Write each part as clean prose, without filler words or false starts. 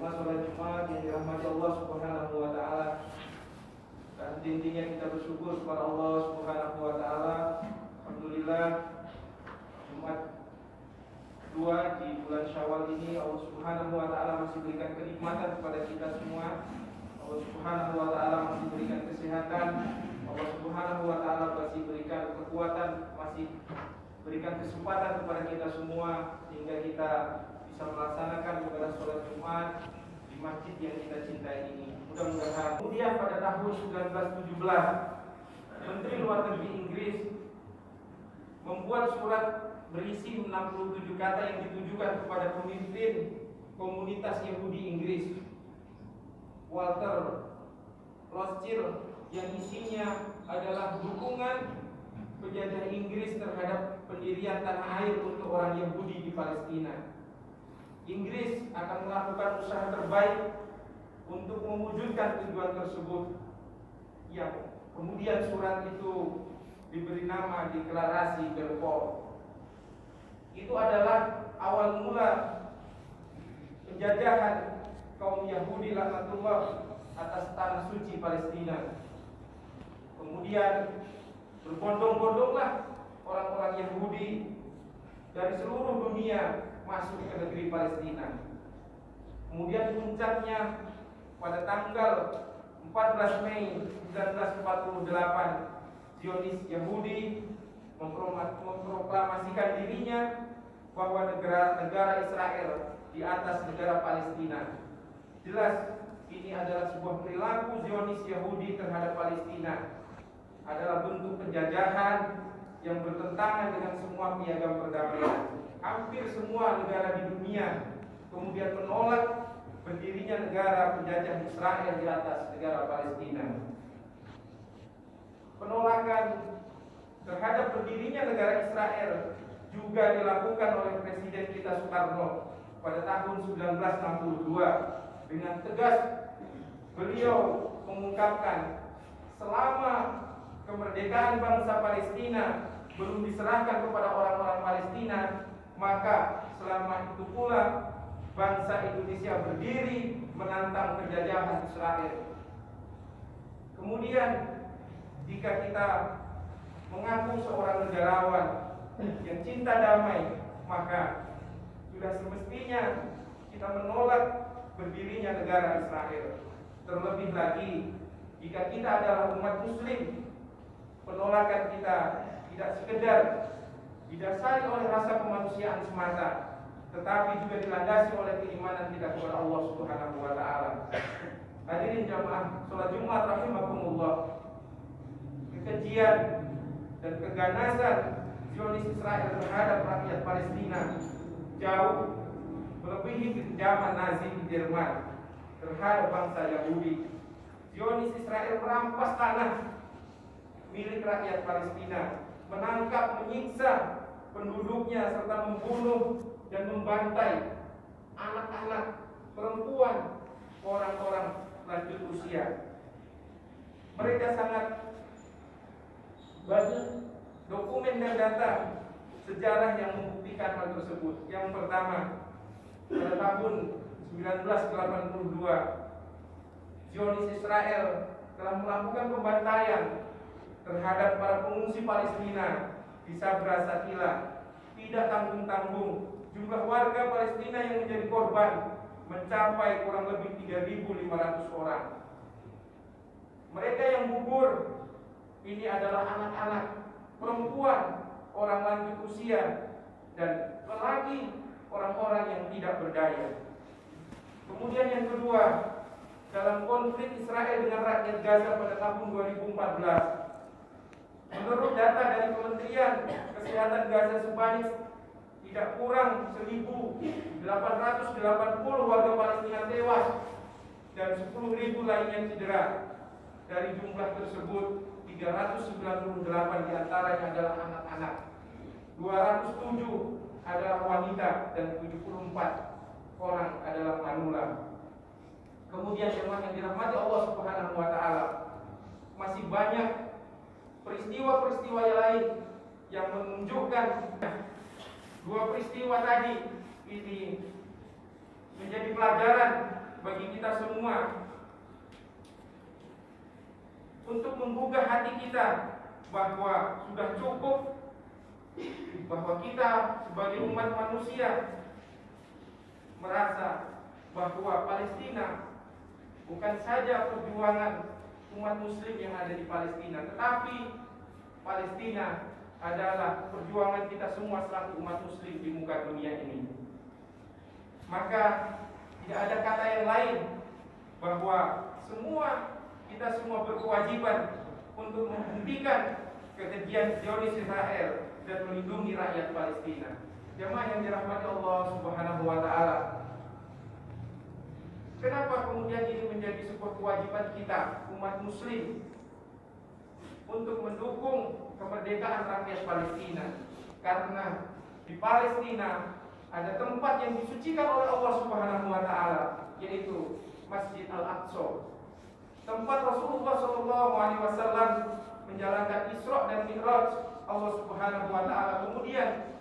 Jemaah salat Jumat yang dirahmati Allah Subhanahu wa taala. Dan intinya kita bersyukur kepada Allah Subhanahu wa taala. Alhamdulillah, Jumat kedua di bulan Syawal ini Allah Subhanahu wa taala masih berikan kenikmatan kepada kita semua. Allah Subhanahu wa taala masih berikan kesehatan. Allah Subhanahu wa taala masih berikan kekuatan, masih berikan kesempatan kepada kita semua sehingga kita bisa melaksanakan ibadah sholat Jumat di masjid yang kita cintai ini. Mudah-mudahan. Kemudian pada tahun 1917, Menteri Luar Negeri Inggris membuat surat berisi 67 kata yang ditujukan kepada pemimpin komunitas Yahudi Inggris, Walter Rothschild, yang isinya adalah dukungan penjajah Inggris terhadap pendirian tanah air untuk orang Yahudi di Palestina. Inggris akan melakukan usaha terbaik untuk mewujudkan tujuan tersebut, yang kemudian surat itu diberi nama Deklarasi Balfour. Itu adalah awal mula penjajahan kaum Yahudi laknatullah atas tanah suci Palestina. Kemudian berbondong-bondonglah orang-orang Yahudi dari seluruh dunia masuk ke negeri Palestina. Kemudian puncaknya pada tanggal 14 Mei 1948, Zionis Yahudi memproklamasikan dirinya bahwa negara Israel di atas negara Palestina. Jelas ini adalah sebuah perilaku Zionis Yahudi terhadap Palestina, adalah bentuk penjajahan yang bertentangan dengan semua piagam perdamaian. Hampir semua negara di dunia kemudian menolak berdirinya negara penjajah Israel di atas negara Palestina. Penolakan terhadap berdirinya negara Israel juga dilakukan oleh Presiden kita Soekarno pada tahun 1962. Dengan tegas beliau mengungkapkan, selama kemerdekaan bangsa Palestina belum diserahkan kepada orang-orang Palestina, maka selama itu pula bangsa Indonesia berdiri menantang penjajahan Israel. Kemudian jika kita mengaku seorang negarawan yang cinta damai, maka sudah semestinya kita menolak berdirinya negara Israel. Terlebih lagi jika kita adalah umat Muslim, penolakan kita tidak sekedar didasari oleh rasa kemanusiaan semata, tetapi juga dilandasi oleh keimanan kita kepada Allah Subhanahu wa taala. Hadirin jamaah salat Jumat rahimakumullah, kekejian dan keganasan Zionis Israel terhadap rakyat Palestina jauh melebihi kekejaman Nazi di Jerman terhadap bangsa Yahudi. Zionis Israel merampas tanah milik rakyat Palestina, menangkap, menyiksa penduduknya, serta membunuh dan membantai anak-anak, perempuan, orang-orang lanjut usia. Mereka sangat banyak dokumen dan data sejarah yang membuktikan hal tersebut. Yang pertama, pada tahun 1982, Zionis Israel telah melakukan pembantaian terhadap para pengungsi Palestina di Sabra Shatila. Tidak tanggung-tanggung, jumlah warga Palestina yang menjadi korban mencapai kurang lebih 3.500 orang. Mereka yang gugur ini adalah anak-anak, perempuan, orang lanjut usia, dan lelaki, orang-orang yang tidak berdaya. Kemudian yang kedua, dalam konflik Israel dengan rakyat Gaza pada tahun 2014, menurut data dari Kementerian Kesehatan Gaza, sebanyak tidak kurang 1.880 warga Palestina tewas dan 10.000 lainnya cedera. Dari jumlah tersebut, 398 diantaranya adalah anak-anak, 207 adalah wanita, dan 74 orang adalah manula. Kemudian yang dirahmati Allah Subhanahu wa taala, masih banyak peristiwa-peristiwa yang lain yang menunjukkan dua peristiwa tadi ini menjadi pelajaran kita semua untuk menggugah hati kita bahwa sudah cukup, bahwa kita sebagai umat manusia merasa bahwa Palestina bukan saja perjuangan umat muslim yang ada di Palestina, tetapi Palestina adalah perjuangan kita semua selaku umat muslim di muka dunia ini. Maka tidak ada kata yang lain bahwa kita semua berkewajiban untuk menghentikan kekejian Zionis Israel dan melindungi rakyat Palestina. Jemaah yang dirahmati Allah Subhanahu wa taala. Kenapa kemudian ini menjadi sebuah kewajiban kita umat muslim untuk mendukung kemerdekaan rakyat Palestina? Karena di Palestina ada tempat yang disucikan oleh Allah Subhanahu wa taala, yaitu Masjid Al-Aqsa. Tempat Rasulullah SAW menjalankan Isra dan Mi'raj. Allah Subhanahu wa taala kemudian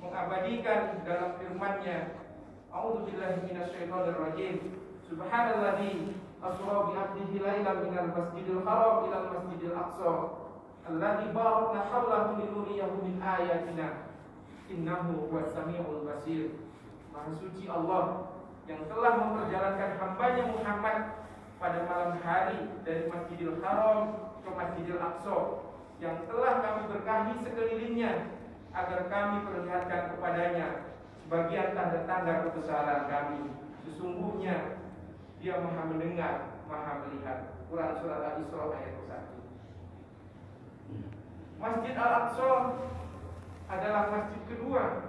mengabadikan dalam firman-Nya, A'udzubillahi minasyaitonir rajim. Subhanalladzi asra bi 'abdihi lailan minal masjidil haram ilal masjidil aqsa alladzi barakna hawlahu linuriyahu min ayatina innahu huwas samiul basir. Maha suci Allah yang telah memperjalankan hamba-Nya Muhammad pada malam hari dari Masjidil Haram ke Masjidil Aqsa, yang telah kami berkahi sekelilingnya agar kami perlihatkan kepadanya sebagian tanda-tanda kebesaran kami. Sesungguhnya Dia Maha mendengar, Maha melihat. Quran Surat Al-Isra ayat 1. Masjid Al-Aqsa adalah masjid kedua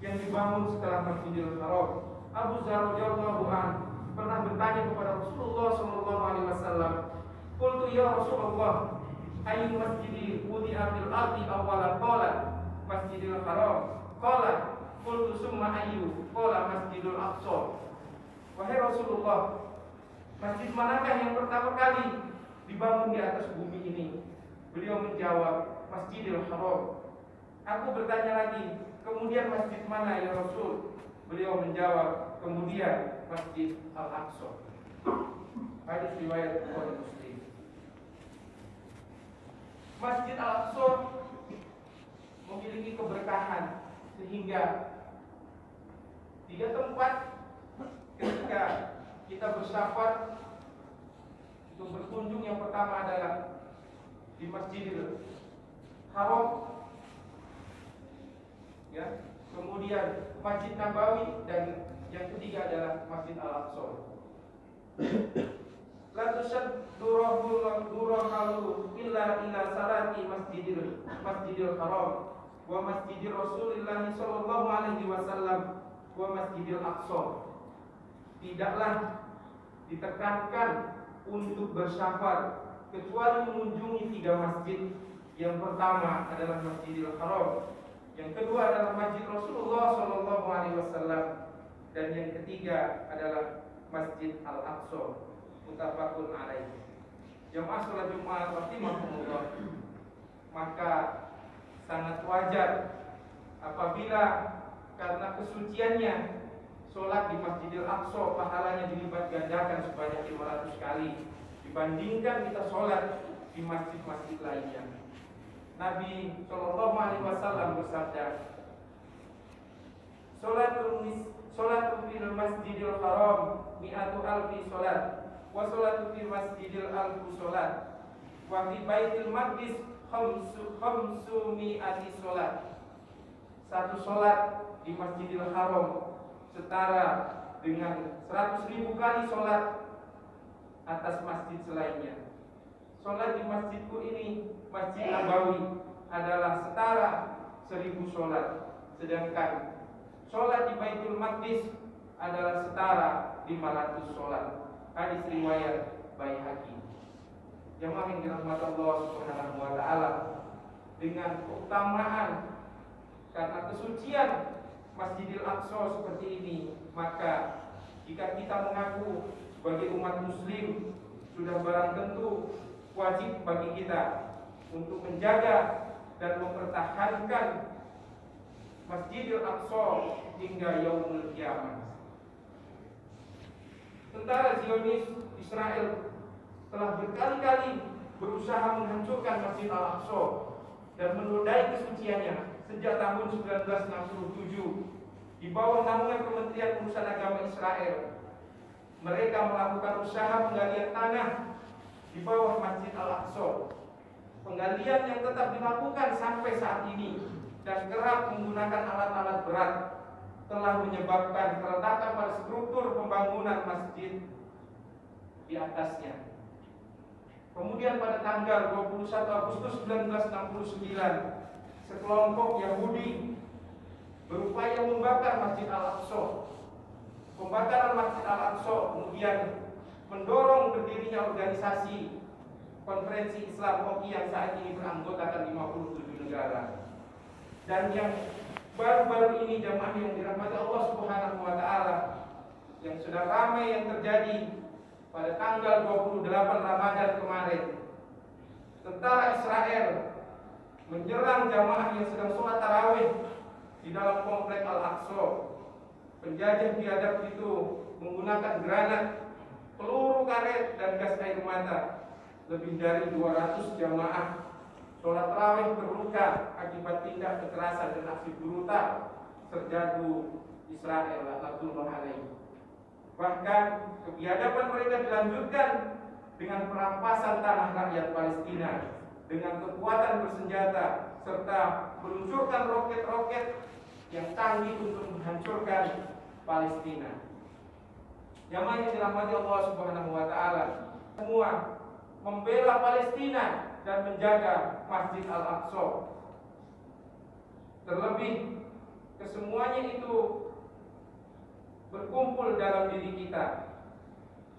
yang dibangun setelah Masjidil Haram. Abu Dzar radhiyallahu anhu pernah bertanya kepada Rasulullah sallallahu alaihi wasallam, "Qultu ya Rasulullah, ayyu masjidi wudi'a fil ardi awwala?" Qala Masjidil Haram. Qala qultu summa ayyu? Qala Masjidul Aqsa. Wahai Rasulullah, masjid manakah yang pertama kali dibangun di atas bumi ini? Beliau menjawab, Masjidil Haram. Aku bertanya lagi, kemudian masjid mana ya Rasul? Beliau menjawab, kemudian Masjid Al-Aqsa. Hadis riwayat Bukhari Muslim. Masjid Al-Aqsa memiliki keberkahan sehingga 3 tempat ketika kita bersafar untuk berkunjung, yang pertama adalah di Masjidil Haram, ya, kemudian Masjid Nabawi, dan yang ketiga adalah Masjid Al-Aqsa. La tusadduruhu illa ila salati Masjidil Haram wa Masjidir Rasulillah sallallahu alaihi wasallam wa Masjidil Aqsa. Tidaklah ditekankan untuk bersafar kecuali mengunjungi 3 masjid. Yang pertama adalah Masjidil Haram, yang kedua adalah Masjid Rasulullah sallallahu alaihi wasallam, dan yang ketiga adalah Masjid Al-Aqsa. Muttafaqun alaih. Jemaah salat Jumat rahimakumullah. Maka sangat wajar apabila karena kesuciannya sholat di Masjidil Aqsa pahalanya dilipat gandakan sebanyak 500 kali dibandingkan kita sholat di masjid-masjid lainnya. Nabi Shallallahu Alaihi Wasallam bersabda, "Sholatul fil Masjidil Haram mi'atu alfi sholat, wa sholatu fil Masjidil alfu sholat, wa fi Baitil Maqdis khamsu mi'ati sholat." Satu sholat di Masjidil Haram setara dengan 100.000 kali sholat atas masjid selainnya. Sholat di masjidku ini, Masjid Nabawi, adalah setara 1000 sholat, sedangkan sholat di Baitul Maqdis adalah setara 500 sholat. Hadis riwayat Baihaqi. Jemaah yang dirahmati Allah Subhanahu wa taala, dengan keutamaan karena kesucian Masjidil Aqsa seperti ini, maka jika kita mengaku sebagai umat muslim, sudah barang tentu wajib bagi kita untuk menjaga dan mempertahankan Masjidil Aqsa hingga yaumul kiamat. Tentara Zionis Israel telah berkali-kali berusaha menghancurkan Masjid Al-Aqsa dan menodai kesuciannya sejak tahun 1967 di bawah naungan Kementerian Urusan Agama Israel. Mereka melakukan usaha penggalian tanah di bawah Masjid Al-Aqsa. Penggalian yang tetap dilakukan sampai saat ini dan kerap menggunakan alat-alat berat telah menyebabkan keretakan pada struktur pembangunan masjid di atasnya. Kemudian pada tanggal 21 Agustus 1969, sekelompok Yahudi berupaya membakar Masjid Al-Aqsa. Pembakaran Masjid Al-Aqsa kemudian mendorong berdirinya organisasi Konferensi Islam OI yang saat ini beranggotakan 57 negara. Dan yang baru-baru ini jamaah yang dirahmati Allah Subhanahu wa taala, yang sudah ramai yang terjadi pada tanggal 28 Ramadan kemarin, tentara Israel menyerang jamaah yang sedang sholat tarawih di dalam komplek Al-Aqsa. Penjajah biadab itu menggunakan granat, peluru karet, dan gas air mata. Lebih dari 200 jamaah sholat tarawih terluka akibat tindak kekerasan dan aksi brutal serjadu Israel laknatullah alaihi. Bahkan kebiadaban mereka dilanjutkan dengan perampasan tanah rakyat Palestina dengan kekuatan bersenjata serta meluncurkan roket-roket yang canggih untuk menghancurkan Palestina. Jamaah yang dirahmati Allah Subhanahu wa taala, semua membela Palestina dan menjaga Masjid Al-Aqsa. Terlebih kesemuanya itu berkumpul dalam diri kita.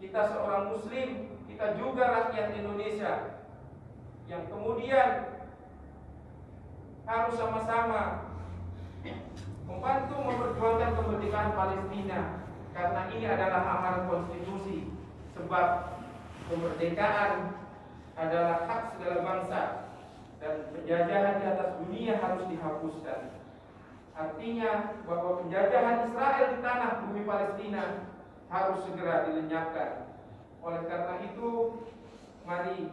Kita seorang muslim, kita juga rakyat Indonesia yang kemudian harus sama-sama membantu memperjuangkan kemerdekaan Palestina, karena ini adalah amanat konstitusi. Sebab kemerdekaan adalah hak segala bangsa dan penjajahan di atas dunia harus dihapuskan. Artinya bahwa penjajahan Israel di tanah bumi Palestina harus segera dilenyapkan. Oleh karena itu, mari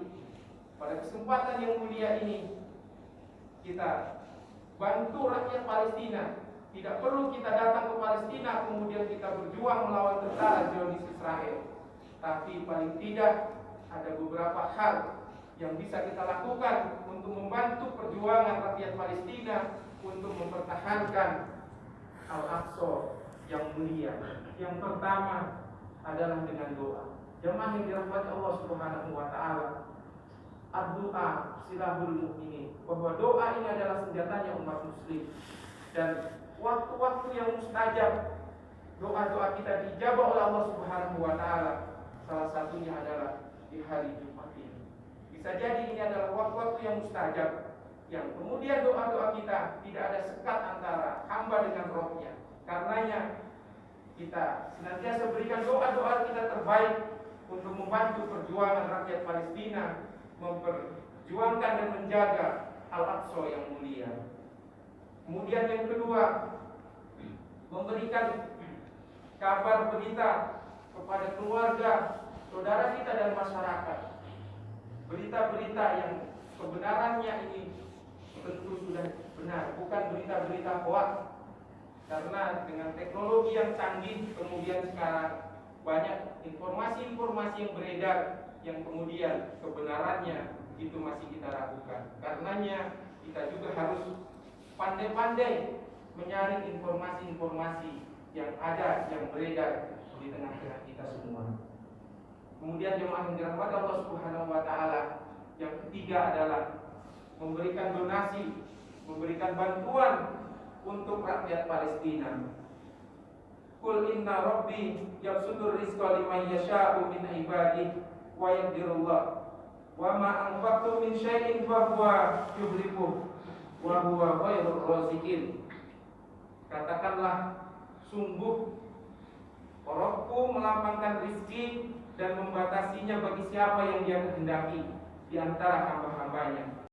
pada kesempatan yang mulia ini kita bantu rakyat Palestina. Tidak perlu kita datang ke Palestina kemudian kita berjuang melawan tentara Zionis Israel. Tapi paling tidak ada beberapa hal yang bisa kita lakukan untuk membantu perjuangan rakyat Palestina untuk mempertahankan Al-Aqsa yang mulia. Yang pertama adalah dengan doa. Jemaah yang dirahmati Allah Subhanahu wa taala, ad-doa silahul mukminin, bahwa doa ini adalah senjatanya umat muslim. Dan waktu-waktu yang mustajab, doa-doa kita dijabah oleh Allah Subhanahu wa taala. Salah satunya adalah di hari Jumat ini. Bisa jadi ini adalah waktu-waktu yang mustajab, yang kemudian doa-doa kita tidak ada sekat antara hamba dengan rohnya. Karenanya kita senantiasa berikan doa-doa kita terbaik untuk membantu perjuangan rakyat Palestina memperjuangkan dan menjaga Al-Aqsa yang mulia. Kemudian yang kedua, memberikan kabar berita kepada keluarga, saudara kita dan masyarakat. Berita-berita yang kebenarannya ini tentu sudah benar, bukan berita-berita hoax. Karena dengan teknologi yang canggih, kemudian sekarang banyak informasi-informasi yang beredar yang kemudian kebenarannya itu masih kita ragukan. Karenanya kita juga harus pandai-pandai menyaring informasi-informasi yang ada, yang beredar di tengah-tengah kita semua. Kemudian jemaah yang dirahmati Allah Subhanahu wa taala, yang ketiga adalah memberikan donasi, memberikan bantuan untuk rakyat Palestina. Qul inna rabbi yabsutur rizqa liman yasha'u min ibadihi wa yaqdirullah wa ma anfaqtum min syai'in fa huwa yukhlifuh wa huwa khairur raziqin. Katakanlah, sungguh Rabbku melapangkan rizki dan membatasinya bagi siapa yang Dia kehendaki di antara hamba-hambanya.